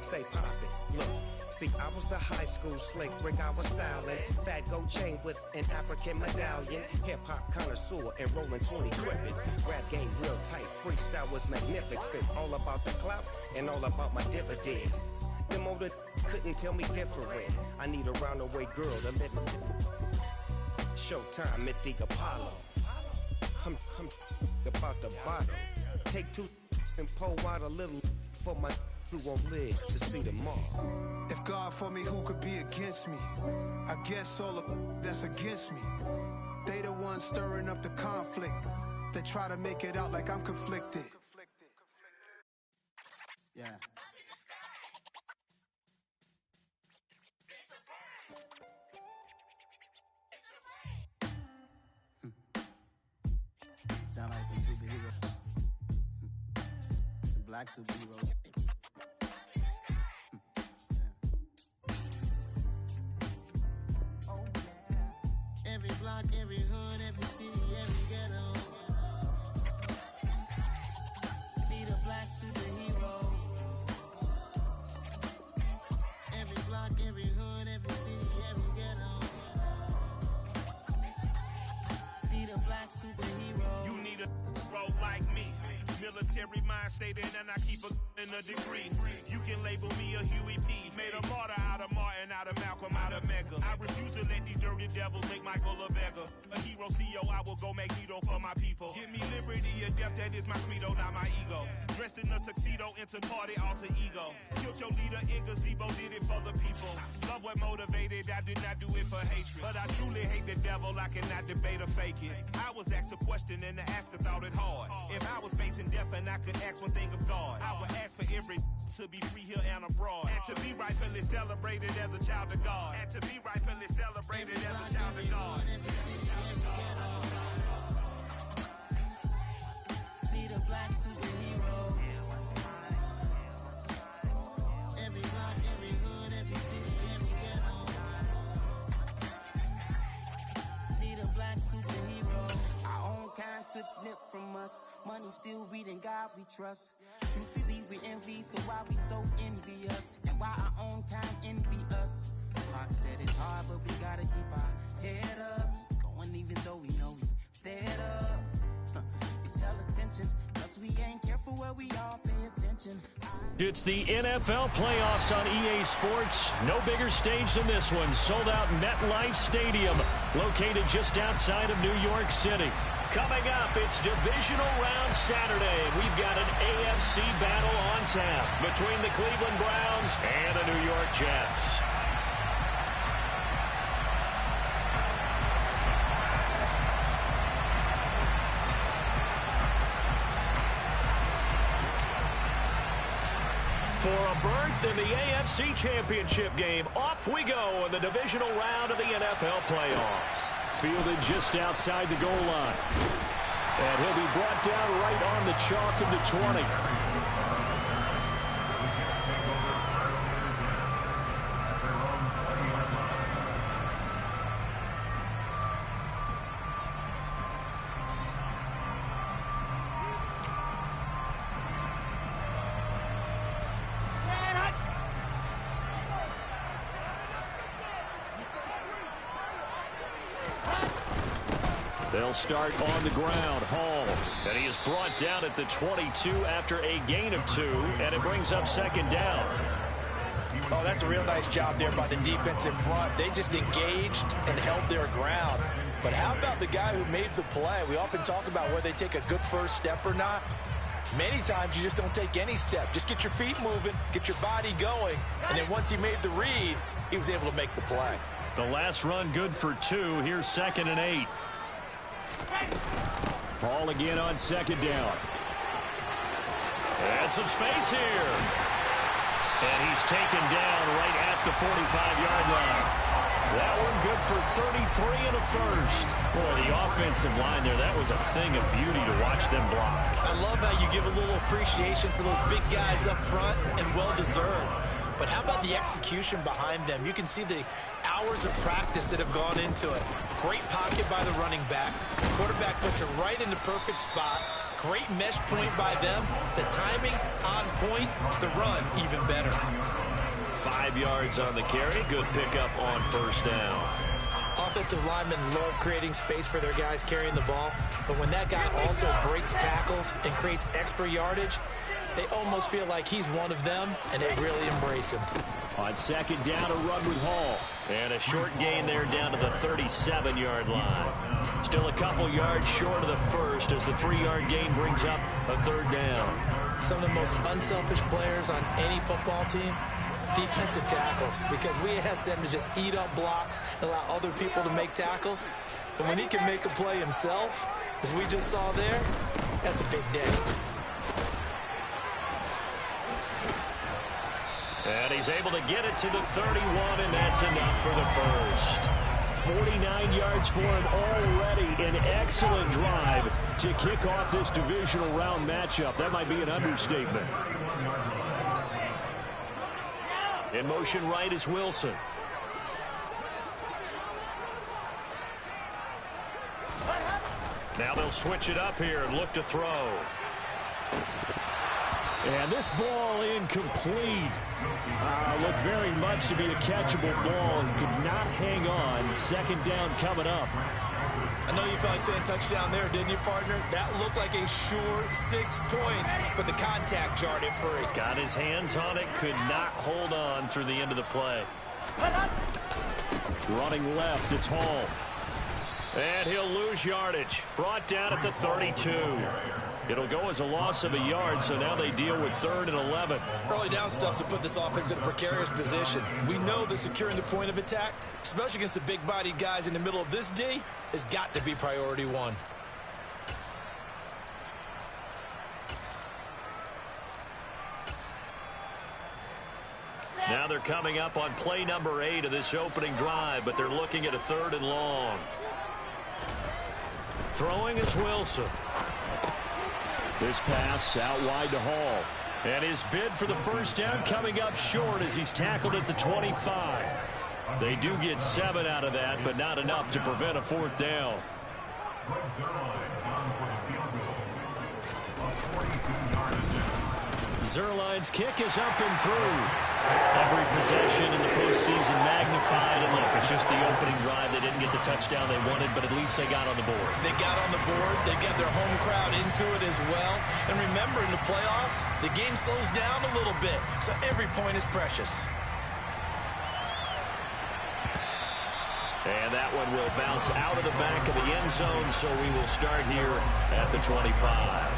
stay poppin'. Look, see, I was the high school slick Rick, I was styling. Fat gold chain with an African medallion. Hip-hop connoisseur and rolling 20 crippin'. Rap game real tight, freestyle was magnificent. All about the clout and all about my dividends. Them older couldn't tell me different. I need a roundaway girl to let me. Showtime at the Apollo. I'm about the bottom. Take two and pour out a little for my who won't live to see tomorrow. If God for me, who could be against me? I guess all of that's against me. They the ones stirring up the conflict. They try to make it out like I'm conflicted. Yeah. Sound like some superheroes. Some black superheroes. Oh yeah. Every block, every hood, every city, every ghetto. Need a black superhero. Every block, every hood, every city, every ghetto. Need a black superhero. You need a role like me. Military mind stated, and I keep in a degree. You can label me a Huey P. Made a martyr out of Martin, out of Malcolm, out of Mega. I refuse to let these dirty devils make Michael a beggar. A hero CEO, I will go Magneto for my people. Give me liberty or death, that is my credo, not my ego. Dressed in a tuxedo, into party, alter ego. Killed your leader in gazebo, did it for the people. Love what motivated, I did not do it for hatred. But I truly hate the devil, I cannot debate or fake it. I was asked a question and the asker thought it hard. If I was facing death and I could ask one thing of God, I would ask for every to be free here and abroad, and to be rightfully celebrated as a child of God, and to be rightfully celebrated as a child of God. Need a black superhero. Every block, every hood, every city, every ghetto. Need a black superhero. Our own kind took nip from us. Money still reading God we trust. Truthfully we envy, so why we so envious? And why our own kind envy us? Pac said it's hard, but we gotta keep our head up. Going even though we know we fed up. It's hell attention, cause we ain't careful where we all pay attention. It's the NFL playoffs on EA Sports. No bigger stage than this one. Sold out MetLife Stadium, located just outside of New York City. Coming up, it's divisional round Saturday. We've got an AFC battle on tap between the Cleveland Browns and the New York Jets. For a berth in the AFC Championship game, off we go in the divisional round of the NFL playoffs. Fielded just outside the goal line. And he'll be brought down right on the chalk of the 20. They'll start on the ground. Hall. And he is brought down at the 22 after a gain of 2. And it brings up second down. Oh, that's a real nice job there by the defensive front. They just engaged and held their ground. But how about the guy who made the play? We often talk about whether they take a good first step or not. Many times you just don't take any step. Just get your feet moving, get your body going. And then once he made the read, he was able to make the play. The last run good for 2. Here's 2nd and 8. Ball again on second down. And some space here. And he's taken down right at the 45-yard line. That one good for 33 and a first. Boy, the offensive line there, that was a thing of beauty to watch them block. I love how you give a little appreciation for those big guys up front, and well-deserved. But how about the execution behind them? You can see the hours of practice that have gone into it. Great pocket by the running back. Quarterback puts it right in the perfect spot. Great mesh point by them. The timing on point. The run even better. 5 yards on the carry. Good pickup on first down. Offensive linemen love creating space for their guys carrying the ball, but when that guy also breaks tackles and creates extra yardage, they almost feel like he's one of them, and they really embrace him. On second down, a run with Hall. And a short gain there down to the 37-yard line. Still a couple yards short of the first as the 3-yard gain brings up a third down. Some of the most unselfish players on any football team, defensive tackles, because we ask them to just eat up blocks and allow other people to make tackles. But when he can make a play himself, as we just saw there, that's a big day. And he's able to get it to the 31, and that's enough for the first. 49 yards for him already. An excellent drive to kick off this divisional round matchup. That might be an understatement. In motion right is Wilson. Now they'll switch it up here and look to throw. And this ball incomplete. Looked very much to be a catchable ball and could not hang on. Second down coming up. I know you felt like saying touchdown there, didn't you, partner? That looked like a sure 6 points, but the contact jarred it free. Got his hands on it, could not hold on through the end of the play. Running left, it's Hall. And he'll lose yardage. Brought down at the 32. It'll go as a loss of a yard, so now they deal with 3rd and 11. Early down stuff to put this offense in a precarious position. We know that securing the point of attack, especially against the big-bodied guys in the middle of this D, has got to be priority 1. Now they're coming up on play number 8 of this opening drive, but they're looking at a 3rd and long. Throwing is Wilson. This pass out wide to Hall. And his bid for the first down coming up short as he's tackled at the 25. They do get 7 out of that, but not enough to prevent a 4th down. Zerline's kick is up and through. Every possession in the postseason magnified. And look, it's just the opening drive. They didn't get the touchdown they wanted, but at least they got on the board. They got on the board. They got their home crowd into it as well. And remember, in the playoffs, the game slows down a little bit, so every point is precious. And that one will bounce out of the back of the end zone, so we will start here at the 25.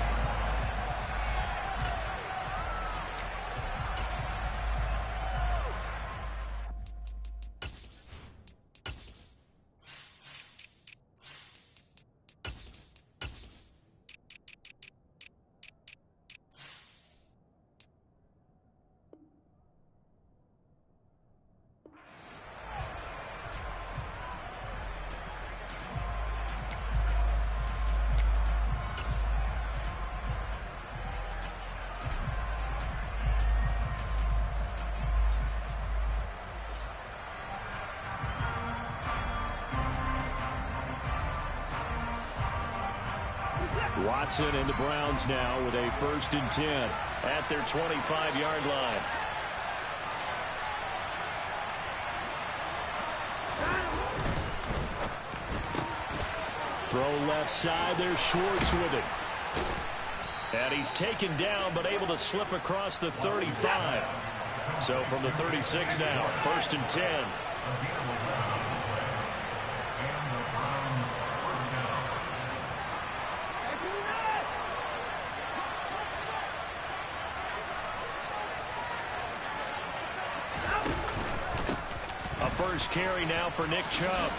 Watson and the Browns now with a 1st and 10 at their 25-yard line. Throw left side. There's Schwartz with it. And he's taken down but able to slip across the 35. So from the 36 now, 1st and 10. First carry now for Nick Chubb.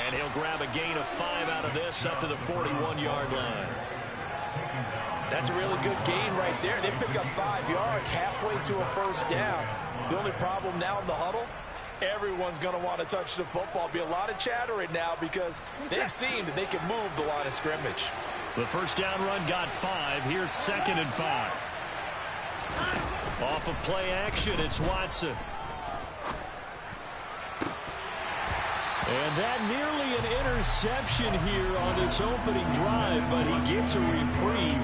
And he'll grab a gain of 5 out of this up to the 41-yard line. That's a really good gain right there. They pick up 5 yards halfway to a first down. The only problem now in the huddle, everyone's going to want to touch the football. Be a lot of chatter right now because they've seen that they can move the line of scrimmage. The first down run got 5. Here's 2nd and 5. Off of play action, it's Watson. And that nearly an interception here on this opening drive, but he gets a reprieve.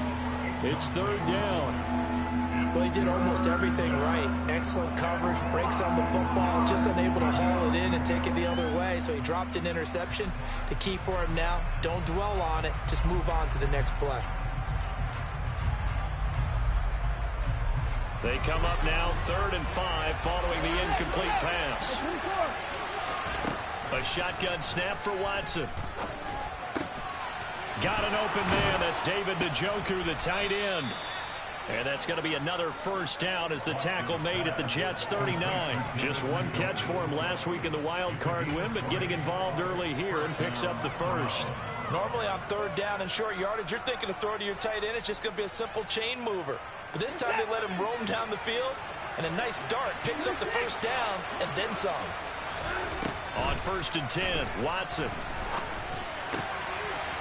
It's third down. Well, he did almost everything right. Excellent coverage, breaks on the football, just unable to haul it in and take it the other way. So he dropped an interception. The key for him now, don't dwell on it. Just move on to the next play. They come up now 3rd and 5 following the incomplete pass. A shotgun snap for Watson. Got an open man. That's David Njoku, the tight end. And that's going to be another first down as the tackle made at the Jets' 39. Just one catch for him last week in the wild card win, but getting involved early here and picks up the first. Normally on 3rd down and short yardage, you're thinking to throw to your tight end. It's just going to be a simple chain mover. But this time they let him roam down the field, and a nice dart picks up the first down and then some. On 1st and 10, Watson.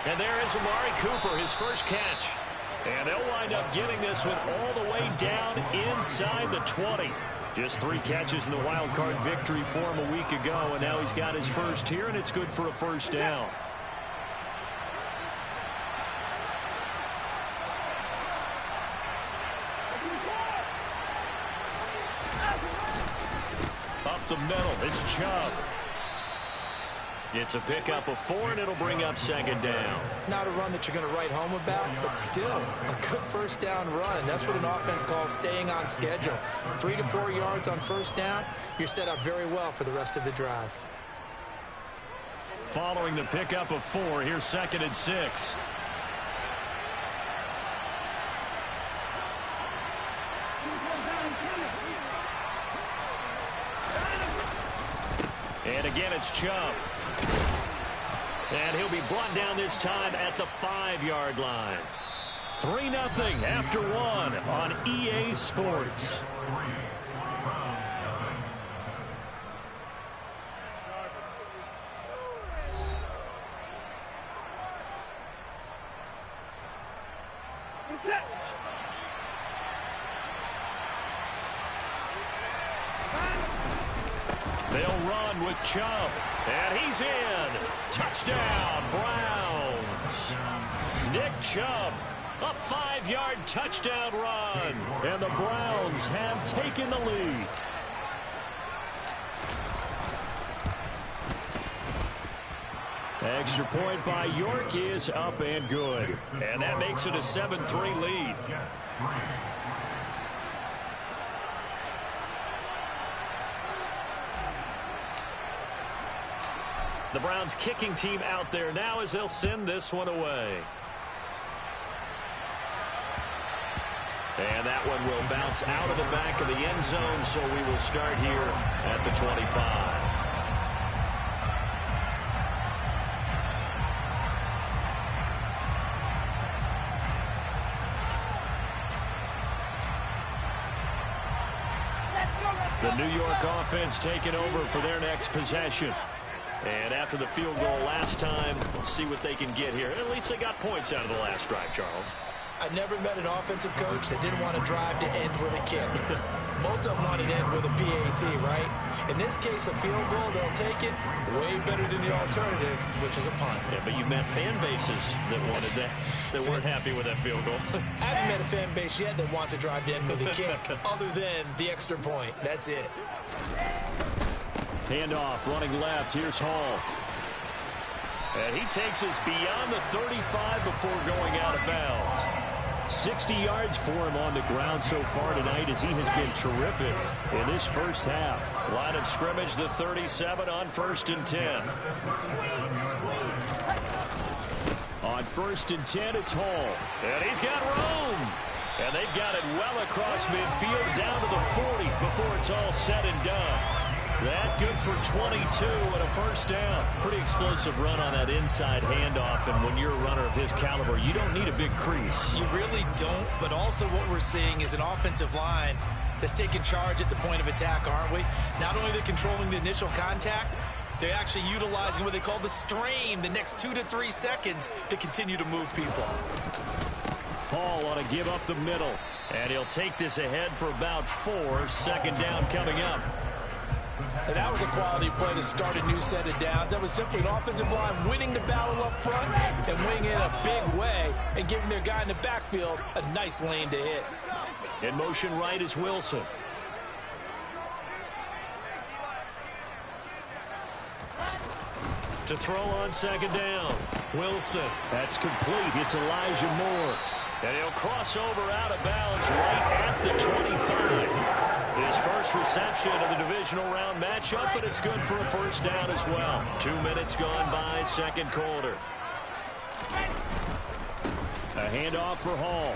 And there is Amari Cooper, his first catch. And they'll wind up getting this one all the way down inside the 20. Just 3 catches in the wild card victory for him a week ago, and now he's got his first here, and it's good for a first down. Up the middle, it's Chubb. It's a pickup of 4, and it'll bring up 2nd down. Not a run that you're going to write home about, but still a good first down run. That's what an offense calls staying on schedule. 3 to 4 yards on first down, you're set up very well for the rest of the drive. Following the pickup of 4, here's 2nd and 6. And again, it's Chubb. And he'll be brought down this time at the 5-yard line. 3-0 after 1 on EA Sports. They'll run with Chubb, and he's in. Touchdown, Browns. Nick Chubb, a 5-yard touchdown run, and the Browns have taken the lead. Extra point by York is up and good, and that makes it a 7-3 lead. The Browns kicking team out there now as they'll send this one away. And that one will bounce out of the back of the end zone, so we will start here at the 25. The New York offense taking over for their next possession. And after the field goal last time, we'll see what they can get here. At least they got points out of the last drive, Charles. I never met an offensive coach that didn't want to drive to end with a kick. Most of them want to end with a PAT, right? In this case, a field goal, they'll take it way better than the alternative, which is a punt. Yeah, but you met fan bases that wanted that, that weren't happy with that field goal. I haven't met a fan base yet that wants to drive to end with a kick, other than the extra point. That's it. Handoff, running left. Here's Hall. And he takes us beyond the 35 before going out of bounds. 60 yards for him on the ground so far tonight as he has been terrific in this first half. Line of scrimmage, the 37 on 1st and 10. On 1st and 10, it's Hall. And he's got room. And they've got it well across midfield down to the 40 before it's all said and done. That good for 22 and a first down. Pretty explosive run on that inside handoff, and when you're a runner of his caliber, you don't need a big crease. You really don't, but also what we're seeing is an offensive line that's taking charge at the point of attack, aren't we? Not only are they controlling the initial contact, they're actually utilizing what they call the strain, the next 2 to 3 seconds to continue to move people. Paul on a give up the middle, and he'll take this ahead for about 4. 2nd down coming up. And that was a quality play to start a new set of downs. That was simply an offensive line winning the battle up front and winning in a big way and giving their guy in the backfield a nice lane to hit. In motion right is Wilson. To throw on second down. Wilson. That's complete. It's Elijah Moore. And he'll cross over out of bounds right at the 25. His first reception of the divisional round matchup, but it's good for a first down as well. 2 minutes gone by, second quarter. A handoff for Hall.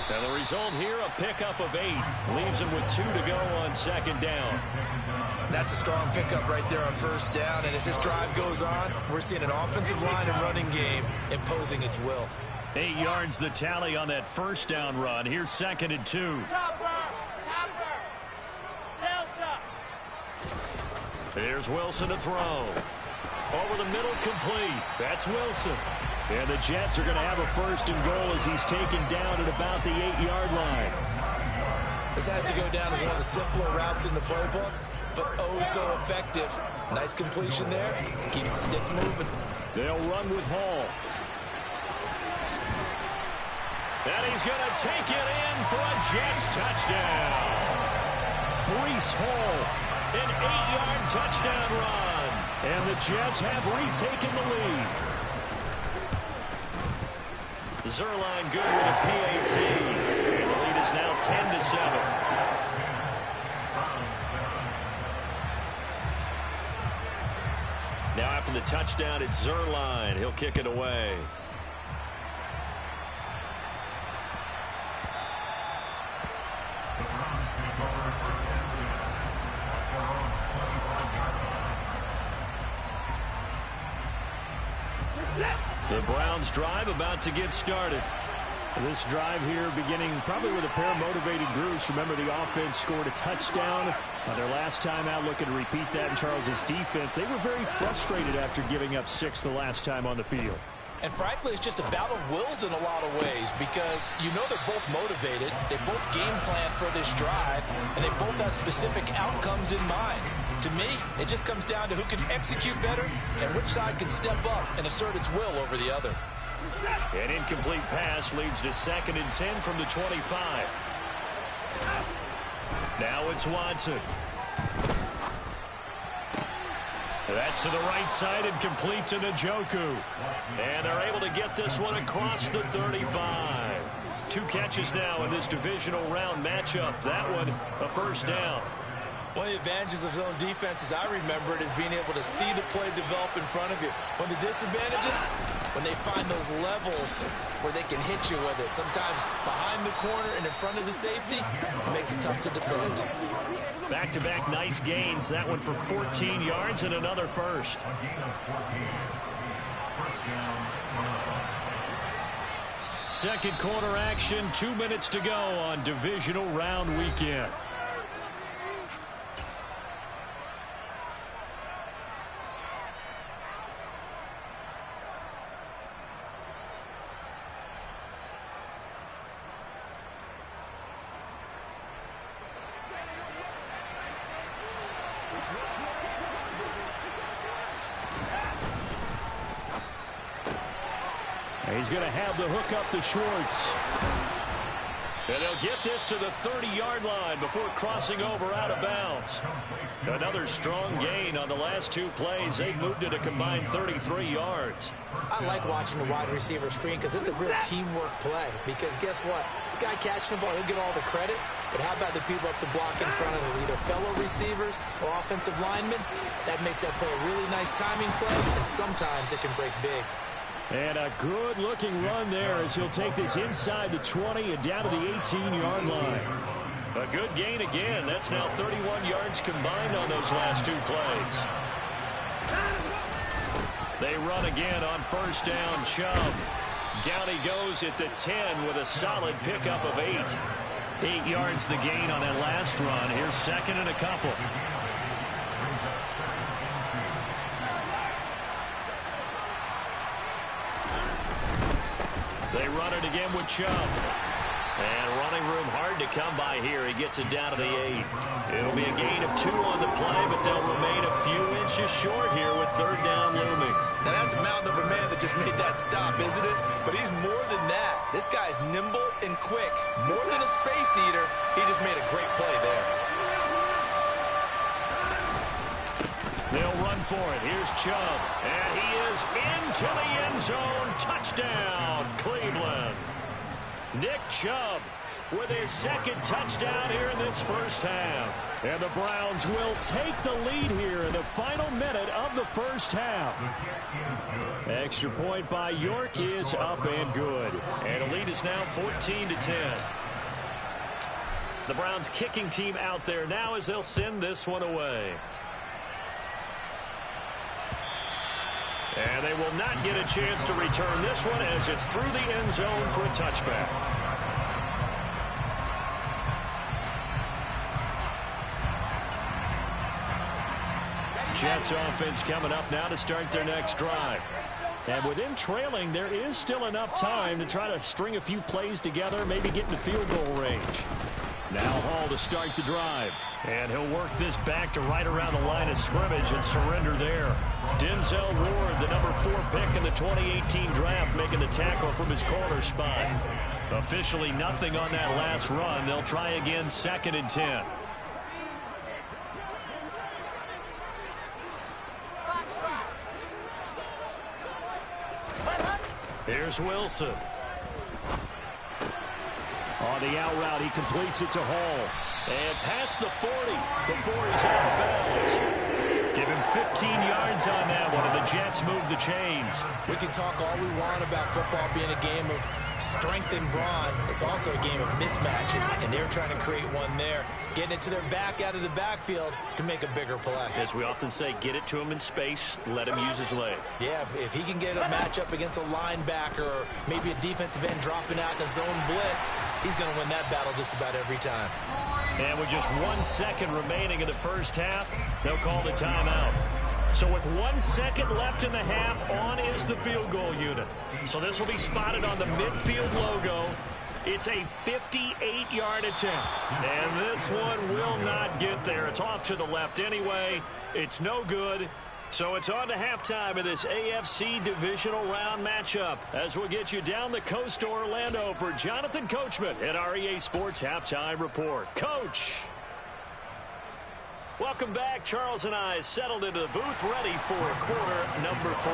And the result here, a pickup of 8. Leaves him with 2 to go on second down. That's a strong pickup right there on first down. And as this drive goes on, we're seeing an offensive line and running game imposing its will. 8 yards the tally on that first down run. Here's second and 2. Here's Wilson to throw. Over the middle, complete. That's Wilson. And the Jets are going to have a first and goal as he's taken down at about the 8-yard line. This has to go down as one of the simpler routes in the playbook, but oh so effective. Nice completion there. Keeps the sticks moving. They'll run with Hall. And he's going to take it in for a Jets touchdown. Breece Hall, an 8-yard touchdown run. And the Jets have retaken the lead. Zerline good with a PAT. And the lead is now 10-7. Now after the touchdown, it's Zerline. He'll kick it away. The Browns drive about to get started. This drive here beginning probably with a pair of motivated groups. Remember, the offense scored a touchdown on their last time out. Looking to repeat that in Charles's defense. They were very frustrated after giving up 6 the last time on the field. And frankly, it's just a battle of wills in a lot of ways because you know they're both motivated. They both game plan for this drive, and they both have specific outcomes in mind. To me, it just comes down to who can execute better and which side can step up and assert its will over the other. An incomplete pass leads to second and 10 from the 25. Now it's Watson. That's to the right side and complete to Njoku. And they're able to get this one across the 35. 2 catches now in this divisional round matchup. That one, a first down. One of the advantages of zone defense, as I remember it, is being able to see the play develop in front of you. One of the disadvantages, when they find those levels where they can hit you with it. Sometimes behind the corner and in front of the safety, it makes it tough to defend. Back-to-back nice gains. That one for 14 yards and another first. Second quarter action, 2 minutes to go on divisional round weekend. He's going to have the hook up to Schwartz. And they'll get this to the 30-yard line before crossing over out of bounds. Another strong gain on the last 2 plays. They moved it a combined 33 yards. I like watching the wide receiver screen because it's a real teamwork play. Because guess what? The guy catching the ball, he'll get all the credit. But how about the people up to block in front of him? Either fellow receivers or offensive linemen. That makes that play a really nice timing play. And sometimes it can break big. And a good-looking run there as he'll take this inside the 20 and down to the 18-yard line. A good gain again. That's now 31 yards combined on those last 2 plays. They run again on first down. Chubb. Down he goes at the 10 with a solid pickup of 8. 8 yards the gain on that last run. Here's second and a couple. They run it again with Chubb. And running running room hard to come by here. He gets it down to the 8. It'll be a gain of 2 on the play, but they'll remain a few inches short here with third down looming. Now, that's a mountain of a man that just made that stop, isn't it? But he's more than that. This guy's nimble and quick. More than a space eater, he just made a great play there. They'll run for it. Here's Chubb. And he is into the end zone. Touchdown, Cleveland. Nick Chubb with his second touchdown here in this first half. And the Browns will take the lead here in the final minute of the first half. Extra point by York is up and good. And the lead is now 14-10. The Browns kicking team out there now as they'll send this one away. And they will not get a chance to return this one as it's through the end zone for a touchback. Jets offense coming up now to start their next drive. And with them trailing, there is still enough time to try to string a few plays together, maybe get in the field goal range. Now Hall to start the drive. And he'll work this back to right around the line of scrimmage and surrender there. Denzel Ward, the number 4 pick in the 2018 draft, making the tackle from his corner spot. Officially nothing on that last run. They'll try again, 2nd and 10. Here's Wilson. On the out route, he completes it to Hall. And past the 40 before he's out of bounds. Give him 15 yards on that one, and the Jets move the chains. We can talk all we want about football being a game of strength and brawn. It's also a game of mismatches, and they're trying to create one there. Getting it to their back out of the backfield to make a bigger play. As we often say, get it to him in space, let him use his leg. Yeah, if he can get a matchup against a linebacker or maybe a defensive end dropping out in a zone blitz, he's going to win that battle just about every time. And with just 1 second remaining in the first half, they'll call the timeout. So with 1 second left in the half, on is the field goal unit. So this will be spotted on the midfield logo. It's a 58-yard attempt. And this one will not get there. It's off to the left anyway. It's no good. So it's on to halftime of this AFC divisional round matchup as we'll get you down the coast to Orlando for Jonathan Coachman at our EA Sports Halftime Report. Coach. Welcome back. Charles and I settled into the booth ready for quarter number 3.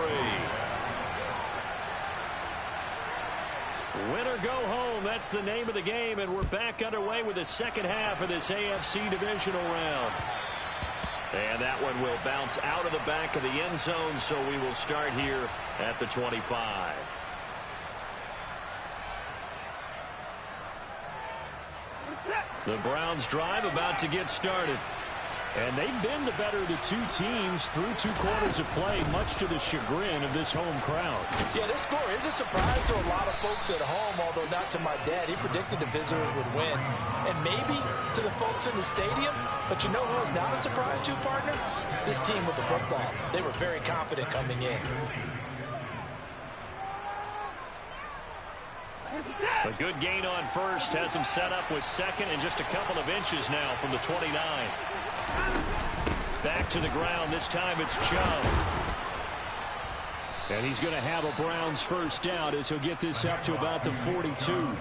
Win or go home, that's the name of the game, and we're back underway with the second half of this AFC divisional round. And that one will bounce out of the back of the end zone, so we will start here at the 25. The Browns drive about to get started. And they've been the better of the two teams through 2 quarters of play, much to the chagrin of this home crowd. Yeah, this score is a surprise to a lot of folks at home, although not to my dad. He predicted the visitors would win. And maybe to the folks in the stadium. But you know who is not a surprise to, partner? This team with the football. They were very confident coming in. A good gain on first has him set up with second and just a couple of inches now from the 29. Back to the ground. This time it's Chubb. And he's going to have a Browns first down as he'll get this up to about the 42.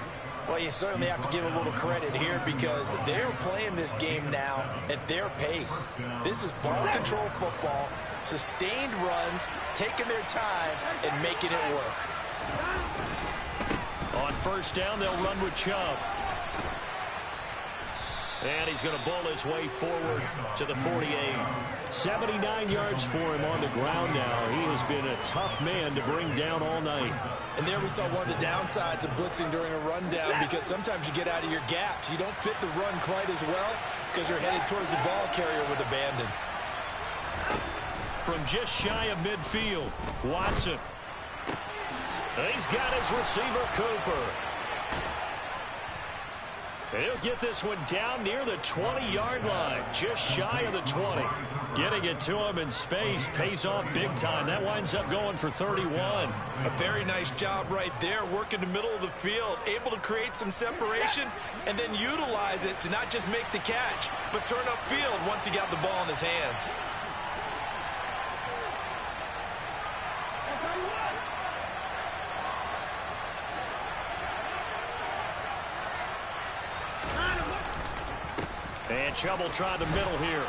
Well, you certainly have to give a little credit here because they're playing this game now at their pace. This is ball control football, sustained runs, taking their time, and making it work. On first down, they'll run with Chubb. And he's going to bull his way forward to the 48. 79 yards for him on the ground now. He has been a tough man to bring down all night. And there we saw one of the downsides of blitzing during a rundown because sometimes you get out of your gaps. You don't fit the run quite as well because you're headed towards the ball carrier with abandon. From just shy of midfield, Watson. He's got his receiver, Cooper. He'll get this one down near the 20-yard line, just shy of the 20. Getting it to him in space pays off big time. That winds up going for 31. A very nice job right there, working the middle of the field, able to create some separation and then utilize it to not just make the catch, but turn upfield once he got the ball in his hands. And Chubb try the middle here.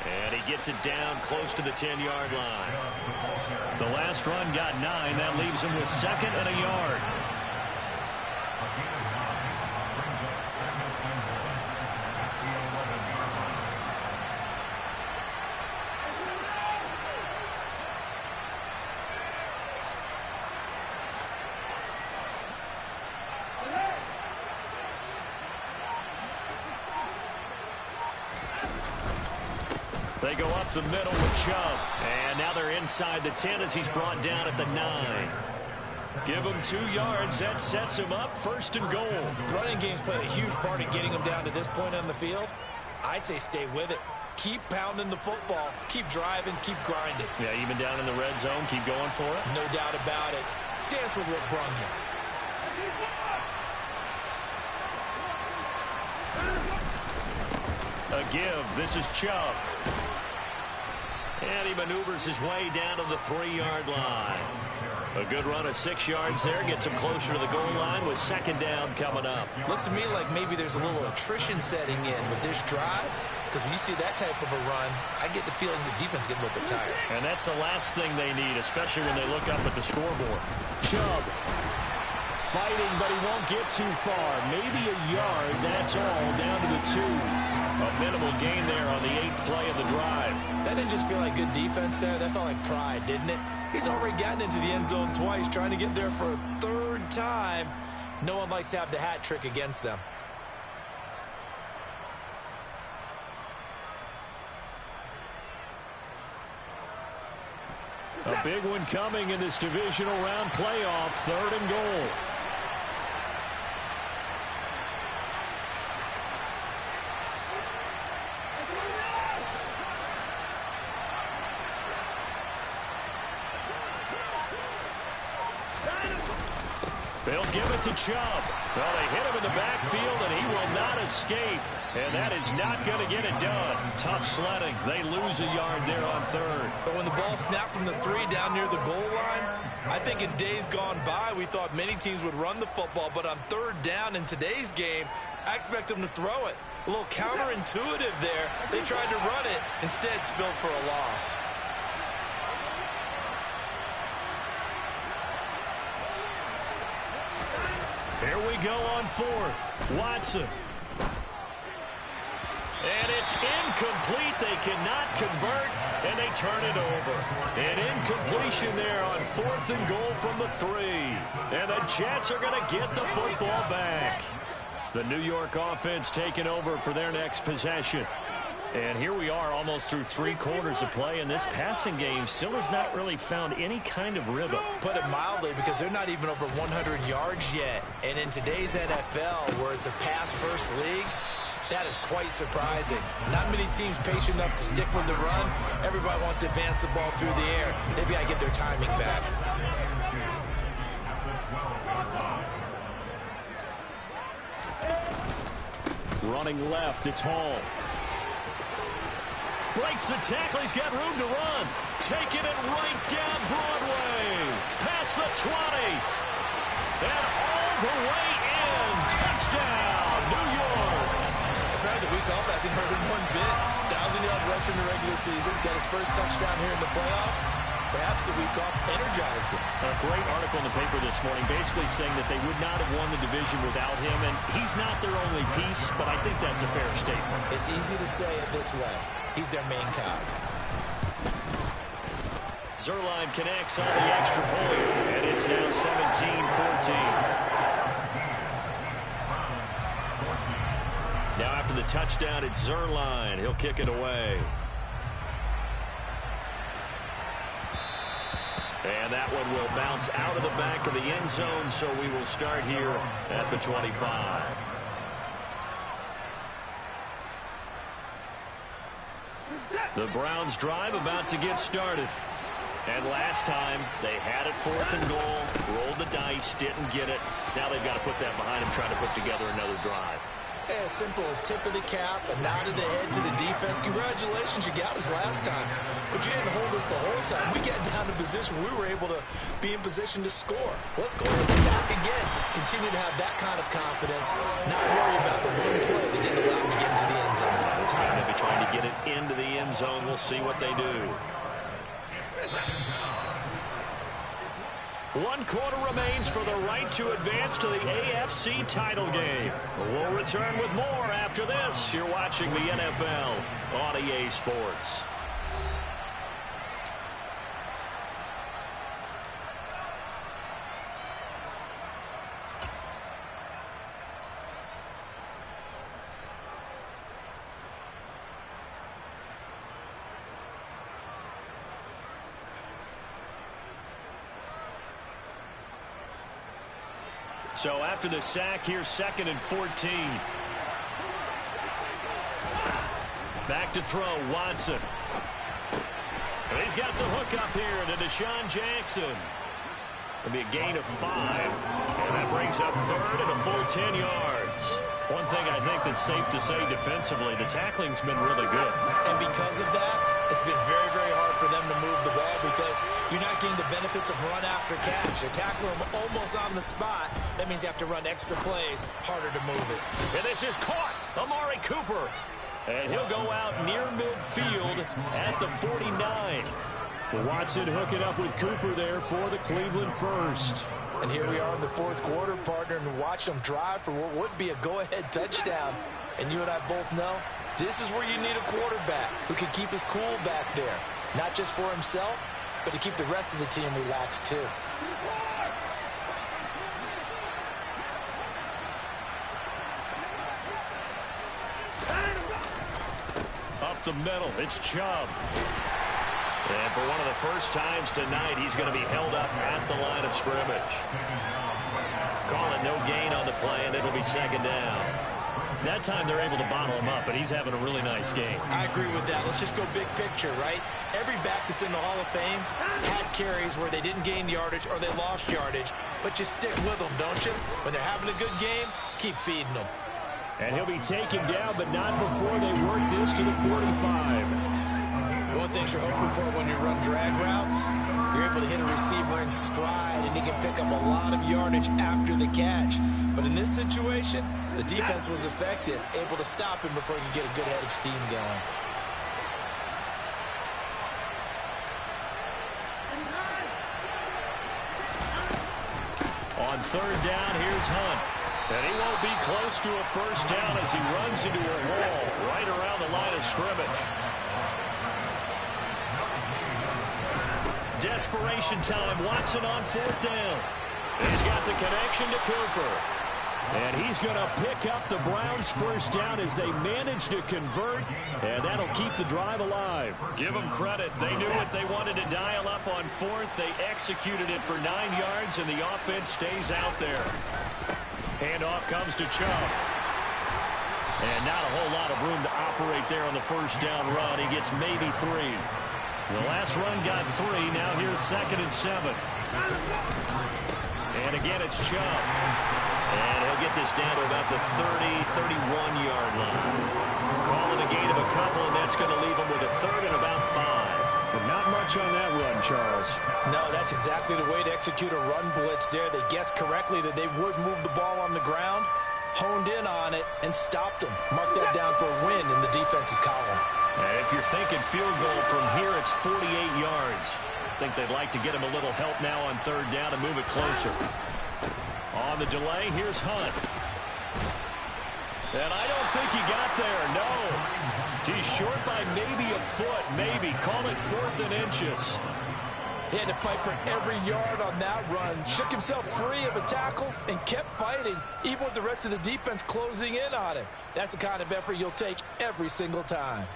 And he gets it down close to the 10-yard line. The last run got 9. That leaves him with 2nd and a yard. They go up the middle with Chubb. And now they're inside the 10 as he's brought down at the 9. Give him 2 yards. That sets him up 1st and goal. The running game's played a huge part in getting him down to this point on the field. I say stay with it. Keep pounding the football. Keep driving. Keep grinding. Yeah, even down in the red zone, keep going for it. No doubt about it. Dance with what brung you. A give. This is Chubb. And he maneuvers his way down to the 3-yard line. A good run of 6 yards there. Gets him closer to the goal line with 2nd down coming up. Looks to me like maybe there's a little attrition setting in with this drive. Because when you see that type of a run, I get the feeling the defense getting a little bit tired. And that's the last thing they need, especially when they look up at the scoreboard. Chubb fighting, but he won't get too far. Maybe a yard. That's all. Down to the 2. A minimal gain there on the 8th play of the drive. That didn't just feel like good defense there. That felt like pride, didn't it? He's already gotten into the end zone twice, trying to get there for a 3rd time. No one likes to have the hat trick against them. A big one coming in this divisional round playoff. 3rd and goal. They'll give it to Chubb. Well, they hit him in the backfield, and he will not escape. And that is not going to get it done. Tough sledding. They lose a yard there on 3rd. But when the ball snapped from the 3 down near the goal line, I think in days gone by, we thought many teams would run the football. But on 3rd down in today's game, I expect them to throw it. A little counterintuitive there. They tried to run it, instead spilled for a loss. Here we go on 4th. Watson. And it's incomplete. They cannot convert, and they turn it over. An incompletion there on 4th and goal from the 3. And the Jets are going to get the football back. The New York offense taking over for their next possession. And here we are almost through 3 quarters of play, and this passing game still has not really found any kind of rhythm. Put it mildly, because they're not even over 100 yards yet. And in today's NFL, where it's a pass-first league, that is quite surprising. Not many teams patient enough to stick with the run. Everybody wants to advance the ball through the air. They've got to get their timing back. Running left, it's Hall. Breaks the tackle. He's got room to run. Taking it right down Broadway. Past the 20. And all the way in. Touchdown, New York. Apparently the week off hasn't hurt him one bit. 1,000-yard rush in the regular season. Got his first touchdown here in the playoffs. Perhaps the week off energized him. A great article in the paper this morning basically saying that they would not have won the division without him, and he's not their only piece, but I think that's a fair statement. It's easy to say it this way. He's their main cog. Zerline connects on the extra point, and it's now 17-14. Now after the touchdown, it's Zerline. He'll kick it away. And that one will bounce out of the back of the end zone, so we will start here at the 25. The Browns drive about to get started. And last time, they had it 4th and goal, rolled the dice, didn't get it. Now they've got to put that behind them, trying to put together another drive. A simple tip of the cap, a nod of the head to the defense. Congratulations, you got us last time. But you didn't hold us the whole time. We got down to position. We were able to be in position to score. Let's go and attack again. Continue to have that kind of confidence. Not worry about the one play that didn't allow them to get into the end zone. This time they'll be trying to get it into the end zone. We'll see what they do. 1 quarter remains for the right to advance to the AFC title game. We'll return with more after this. You're watching the NFL on EA Sports. So after the sack, here's 2nd and 14. Back to throw, Watson. And he's got the hook up here to Deshaun Jackson. It'll be a gain of 5. And that brings up 3rd and a full 10 yards. One thing I think that's safe to say defensively, the tackling's been really good. And because of that, it's been very, very hard for them to move the ball because you're not getting the benefits of run after catch. You're tackling them almost on the spot. That means you have to run extra plays, harder to move it. And this is caught. Amari Cooper. And he'll go out near midfield at the 49. Watson hooking up with Cooper there for the Cleveland first. And here we are in the 4th quarter, partner, and watch them drive for what would be a go-ahead touchdown. And you and I both know this is where you need a quarterback who can keep his cool back there. Not just for himself, but to keep the rest of the team relaxed too. Up the middle, it's Chubb. And for one of the first times tonight, he's going to be held up at the line of scrimmage. Call it no gain on the play, and it'll be 2nd down. That time they're able to bottle him up, but he's having a really nice game. I agree with that. Let's just go big picture, right? Every back that's in the Hall of Fame had carries where they didn't gain yardage or they lost yardage, but you stick with them, don't you? When they're having a good game, keep feeding them. And he'll be taken down, but not before they work this to the 45. One thing you're hoping for when you run drag routes, you're able to hit a receiver in stride, and he can pick up a lot of yardage after the catch. But in this situation, the defense was effective, able to stop him before he could get a good head of steam going. On 3rd down, here's Hunt. And he won't be close to a first down as he runs into a wall right around the line of scrimmage. Desperation time. Watson on 4th down. He's got the connection to Cooper. And he's going to pick up the Browns' first down as they manage to convert, and that'll keep the drive alive. Give them credit. They knew what they wanted to dial up on 4th. They executed it for 9 yards, and the offense stays out there. Handoff comes to Chubb. And not a whole lot of room to operate there on the first down run. He gets maybe 3. The last run got 3. Now here's 2nd and 7. And again, it's Chubb. And he'll get this down to about the 31-yard line. Call it a gain of a couple, and that's going to leave him with a 3rd and about 5. But not much on that run, Charles. No, that's exactly the way to execute a run blitz there. They guessed correctly that they would move the ball on the ground, honed in on it, and stopped them. Mark that down for a win in the defense's column. And if you're thinking field goal from here, it's 48 yards. I think they'd like to get him a little help now on 3rd down and move it closer. On the delay, here's Hunt. And I don't think he got there, no. He's short by maybe a foot, maybe. Call it 4th and inches. He had to fight for every yard on that run. Shook himself free of a tackle and kept fighting, even with the rest of the defense closing in on him. That's the kind of effort you'll take every single time.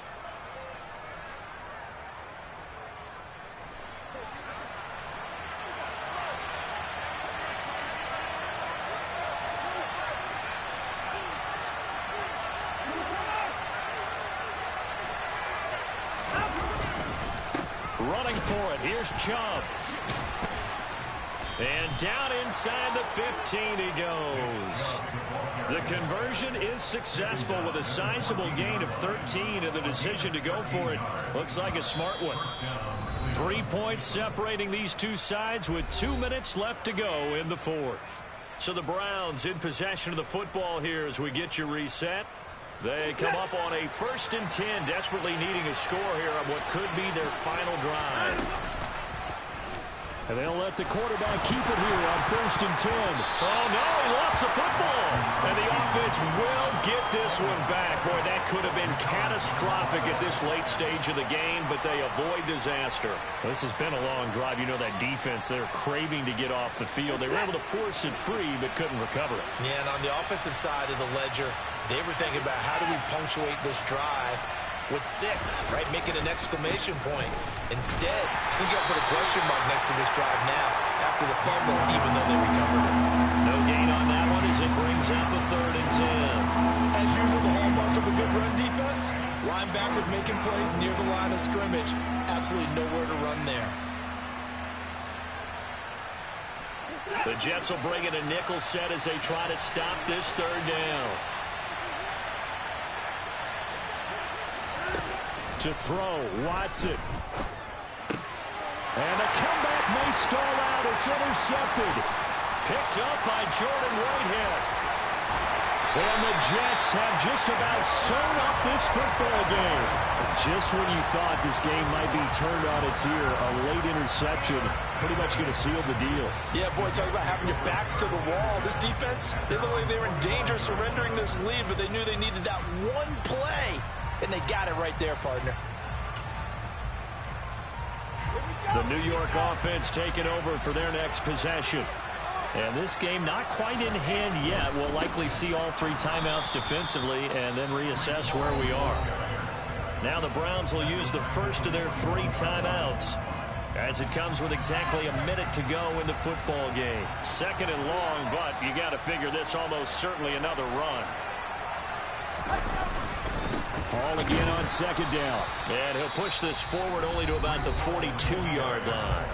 Running for it. Here's Chubb. And down inside the 15 he goes. The conversion is successful with a sizable gain of 13, and the decision to go for it looks like a smart one. 3 points separating these two sides with 2 minutes left to go in the fourth. So the Browns in possession of the football here as we get you reset. They come up on a 1st and 10, desperately needing a score here on what could be their final drive. And they'll let the quarterback keep it here on 1st and 10. Oh, no, he lost the football. And the offense will get this one back. Boy, that could have been catastrophic at this late stage of the game, but they avoid disaster. This has been a long drive. You know that defense, they're craving to get off the field. They were able to force it free, but couldn't recover it. Yeah, and on the offensive side of the ledger, they were thinking about how do we punctuate this drive with 6, right? Making an exclamation point. Instead, I think you'll put a question mark next to this drive now after the fumble, even though they recovered it. No gain on that one as it brings up a 3rd and 10. As usual, the hallmark of a good run defense, linebackers making plays near the line of scrimmage. Absolutely nowhere to run there. The Jets will bring in a nickel set as they try to stop this 3rd down. To throw, Watson. And a comeback may stall out. It's intercepted. Picked up by Jordan Whitehead. And the Jets have just about sewn up this football game. Just when you thought this game might be turned on its ear, a late interception pretty much going to seal the deal. Yeah, boy, talk about having your backs to the wall. This defense, they looked like they were in danger of surrendering this lead, but they knew they needed that one play. And they got it right there, partner. The New York offense taking over for their next possession. And this game not quite in hand yet. We'll likely see all 3 timeouts defensively and then reassess where we are. Now the Browns will use the first of their 3 timeouts as it comes with exactly a minute to go in the football game. 2nd and long, but you got to figure this almost certainly another run. Ball again on 2nd down. And he'll push this forward only to about the 42-yard line.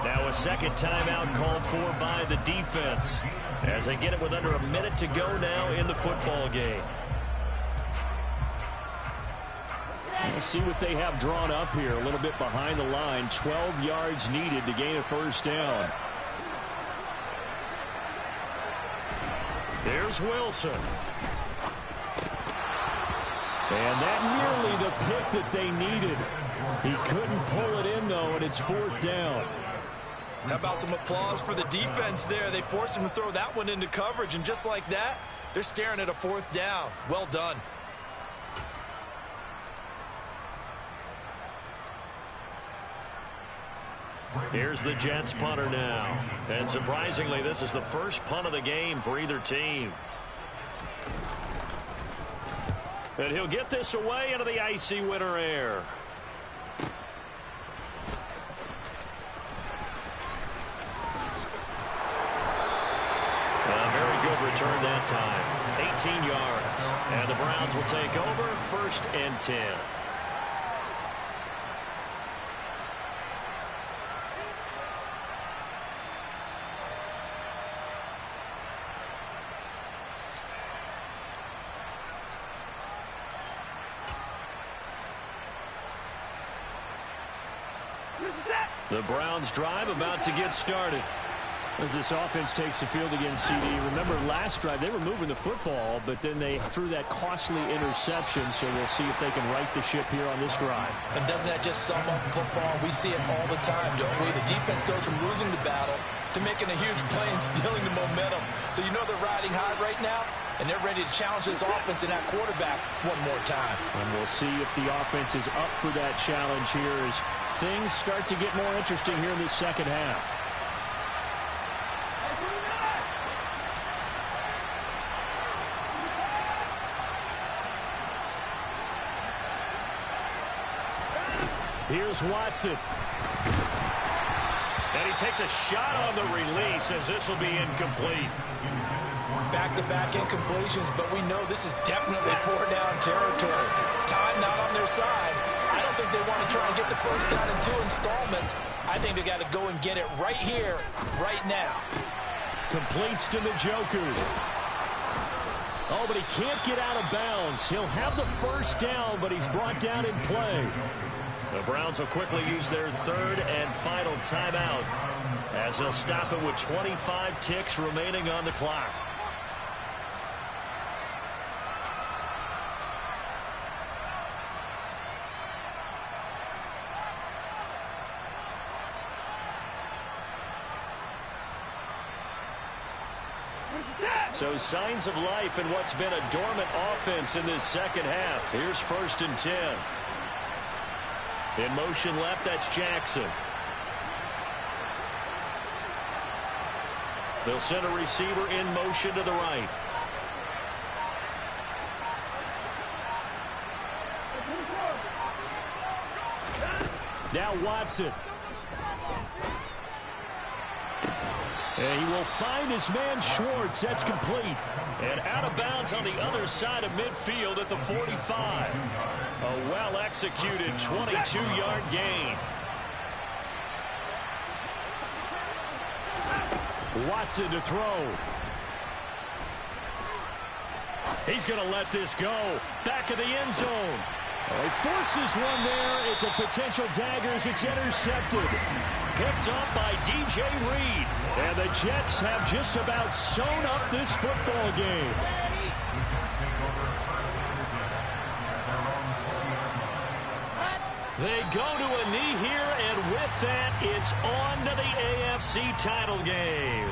Now a 2nd timeout called for by the defense as they get it with under a minute to go now in the football game. We'll see what they have drawn up here. A little bit behind the line. 12 yards needed to gain a 1st down. There's Wilson. And that nearly the pick that they needed. He couldn't pull it in, though, and it's 4th down. How about some applause for the defense there? They forced him to throw that one into coverage, and just like that, they're staring at a 4th down. Well done. Here's the Jets punter now. And surprisingly, this is the first punt of the game for either team. And he'll get this away into the icy winter air. A very good return that time. 18 yards. And the Browns will take over 1st and 10. The Browns drive about to get started. As this offense takes the field against CD. Remember last drive they were moving the football, but then they threw that costly interception, so we'll see if they can right the ship here on this drive. And doesn't that just sum up football? We see it all the time, don't we? The defense goes from losing the battle to making a huge play and stealing the momentum. So you know they're riding high right now, and they're ready to challenge this offense and that quarterback one more time. And we'll see if the offense is up for that challenge here as things start to get more interesting here in this 2nd half. Here's Watson. And he takes a shot on the release as this will be incomplete. Back-to-back incompletions, but we know this is definitely 4-down territory. Time not on their side. I don't think they want to try and get the first down in 2 installments. I think they got to go and get it right here, right now. Completes to Njoku. Oh, but he can't get out of bounds. He'll have the first down, but he's brought down in play. The Browns will quickly use their third and final timeout as they'll stop it with 25 ticks remaining on the clock. So signs of life in what's been a dormant offense in this second half. Here's 1st and 10. In motion left, that's Jackson. They'll send a receiver in motion to the right. Now Watson. And he will find his man Schwartz. That's complete. And out of bounds on the other side of midfield at the 45. A well-executed 22-yard gain. Watson to throw. He's going to let this go. Back of the end zone. Oh, he forces one there. It's a potential dagger as it's intercepted. Picked up by DJ Reed. And the Jets have just about sewn up this football game. They go to a knee here, and with that, it's on to the AFC title game.